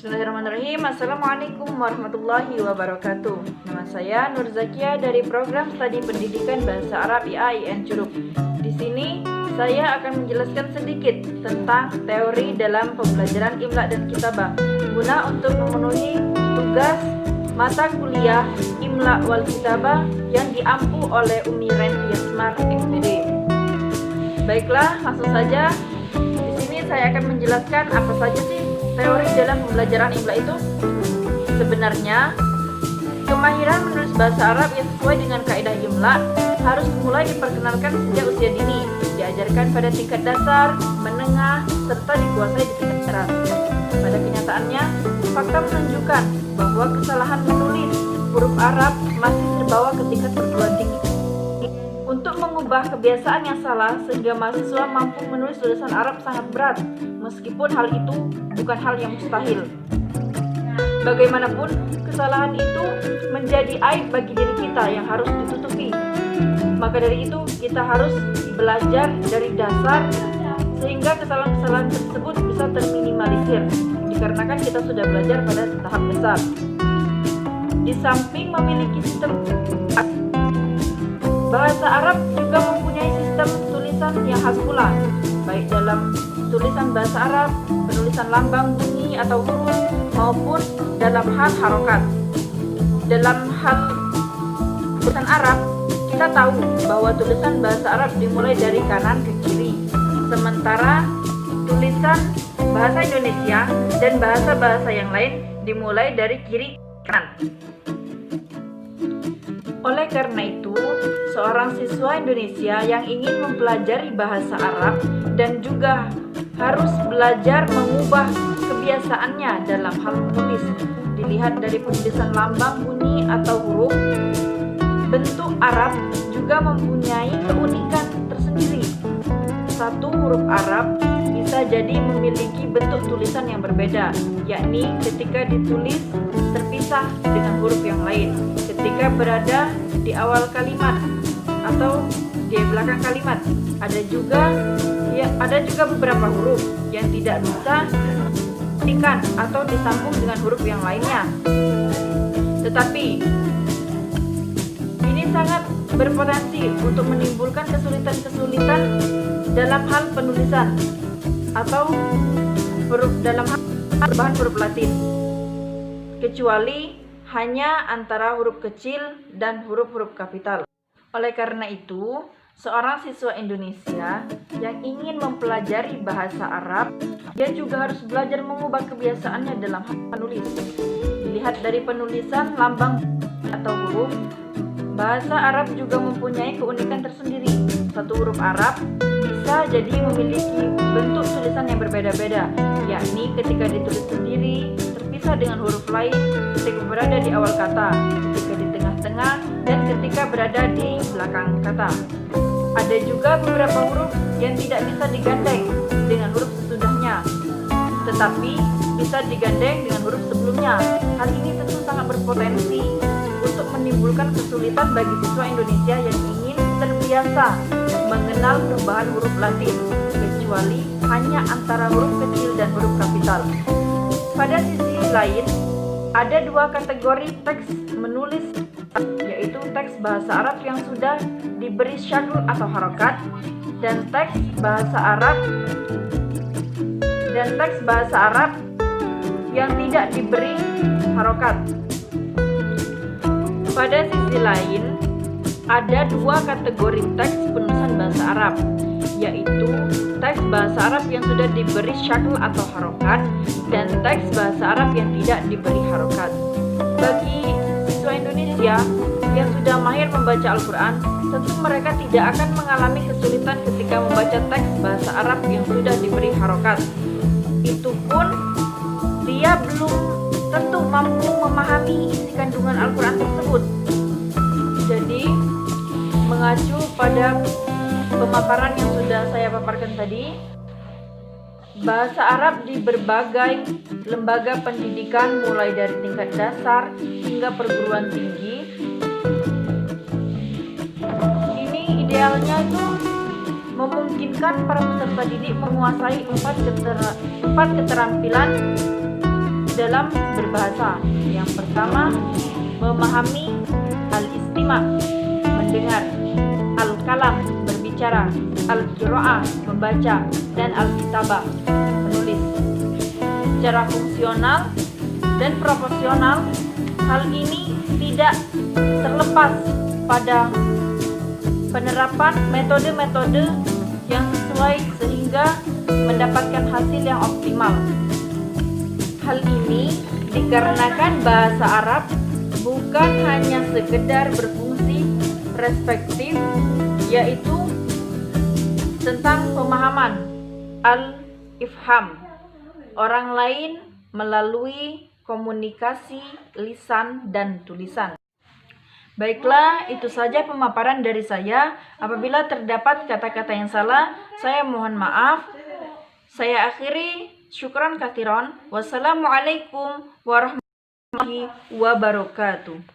Bismillahirrahmanirrahim. Assalamualaikum warahmatullahi wabarakatuh. Nama saya Nur Zakia dari program Studi Pendidikan Bahasa Arab IAIN Curug. Di sini saya akan menjelaskan sedikit tentang teori dalam pembelajaran imla dan kitabah guna untuk memenuhi tugas mata kuliah imla wal kitabah yang diampu oleh Umi Renty Yasmar SPD. Baiklah, langsung saja. Di sini saya akan menjelaskan apa saja sih teori dalam pembelajaran imla itu. Sebenarnya, kemahiran menulis bahasa Arab yang sesuai dengan kaidah imla harus mulai diperkenalkan sejak usia dini, diajarkan pada tingkat dasar, menengah, serta dikuasai di tingkat atas. Pada kenyataannya, fakta menunjukkan bahwa kesalahan menulis huruf Arab masih terbawa ke tingkat perguruan tinggi. Untuk mengubah kebiasaan yang salah sehingga mahasiswa mampu menulis tulisan Arab sangat berat, meskipun hal itu bukan hal yang mustahil. Bagaimanapun, kesalahan itu menjadi aib bagi diri kita yang harus ditutupi. Maka dari itu, kita harus belajar dari dasar sehingga kesalahan-kesalahan tersebut bisa terminimalisir, dikarenakan kita sudah belajar pada tahap dasar. Di samping memiliki sistem bahasa Arab juga mempunyai sistem tulisan yang khas pula, baik dalam tulisan bahasa Arab, penulisan lambang bunyi atau huruf, maupun dalam hal harokat. Dalam hal tulisan Arab, kita tahu bahwa tulisan bahasa Arab dimulai dari kanan ke kiri, sementara tulisan bahasa Indonesia dan bahasa-bahasa yang lain dimulai dari kiri ke kanan. Oleh karena itu, seorang siswa Indonesia yang ingin mempelajari bahasa Arab dan juga harus belajar mengubah kebiasaannya dalam hal menulis, dilihat dari penulisan lambang bunyi atau huruf. Bentuk Arab juga mempunyai keunikan tersendiri. Satu huruf Arab bisa jadi memiliki bentuk tulisan yang berbeda, yakni ketika ditulis terpisah dengan huruf yang lain, ketika berada di awal kalimat atau di belakang kalimat. Ada juga beberapa huruf yang tidak bisa dihentikan atau disambung dengan huruf yang lainnya. Tetapi ini sangat berpotensi untuk menimbulkan kesulitan-kesulitan dalam hal penulisan atau huruf dalam hal perubahan huruf Latin, kecuali hanya antara huruf kecil dan huruf-huruf kapital. Oleh karena itu, seorang siswa Indonesia yang ingin mempelajari bahasa Arab, dia juga harus belajar mengubah kebiasaannya dalam hal menulis. Dilihat dari penulisan lambang atau huruf, bahasa Arab juga mempunyai keunikan tersendiri. Satu huruf Arab bisa jadi memiliki bentuk tulisan yang berbeda-beda, yakni ketika ditulis sendiri, terpisah dengan huruf lain, ketika berada di awal kata, ketika di tengah-tengah, dan ketika berada di belakang kata. Ada juga beberapa huruf yang tidak bisa digandeng dengan huruf sesudahnya, tetapi bisa digandeng dengan huruf sebelumnya. Hal ini tentu sangat berpotensi untuk menimbulkan kesulitan bagi siswa Indonesia yang ingin terbiasa mengenal perubahan huruf Latin, kecuali hanya antara huruf kecil dan huruf kapital. Pada sisi lain, ada dua kategori teks menulis, yaitu teks bahasa Arab yang sudah diberi syakl atau harokat, dan teks bahasa Arab yang tidak diberi harokat. Pada sisi lain, ada dua kategori teks penulisan bahasa Arab, yaitu teks bahasa Arab yang sudah diberi syakl atau harokat dan teks bahasa Arab yang tidak diberi harokat. Bagi siswa Indonesia yang sudah mahir membaca Al-Quran, tentu mereka tidak akan mengalami kesulitan ketika membaca teks bahasa Arab yang sudah diberi harokat. Itu pun dia belum tentu mampu memahami isi kandungan Al-Quran tersebut. Jadi, mengacu pada pemaparan yang sudah saya paparkan tadi, bahasa Arab di berbagai lembaga pendidikan mulai dari tingkat dasar hingga perguruan tinggi, ini idealnya itu memungkinkan para peserta didik menguasai empat keterampilan dalam berbahasa. Yang pertama, memahami, al-istima' mendengar, al-kalam berbicara, al-qira'ah membaca, dan al-kitabah menulis. Secara fungsional dan proporsional, hal ini tidak terlepas pada penerapan metode-metode yang sesuai sehingga mendapatkan hasil yang optimal. Hal ini dikarenakan bahasa Arab bukan hanya sekedar berfungsi respektif, yaitu tentang pemahaman al-ifham orang lain melalui komunikasi lisan dan tulisan. Baiklah, itu saja pemaparan dari saya. Apabila terdapat kata-kata yang salah, saya mohon maaf. Saya akhiri, syukran katsiran. Wassalamualaikum warahmatullahi wabarakatuh.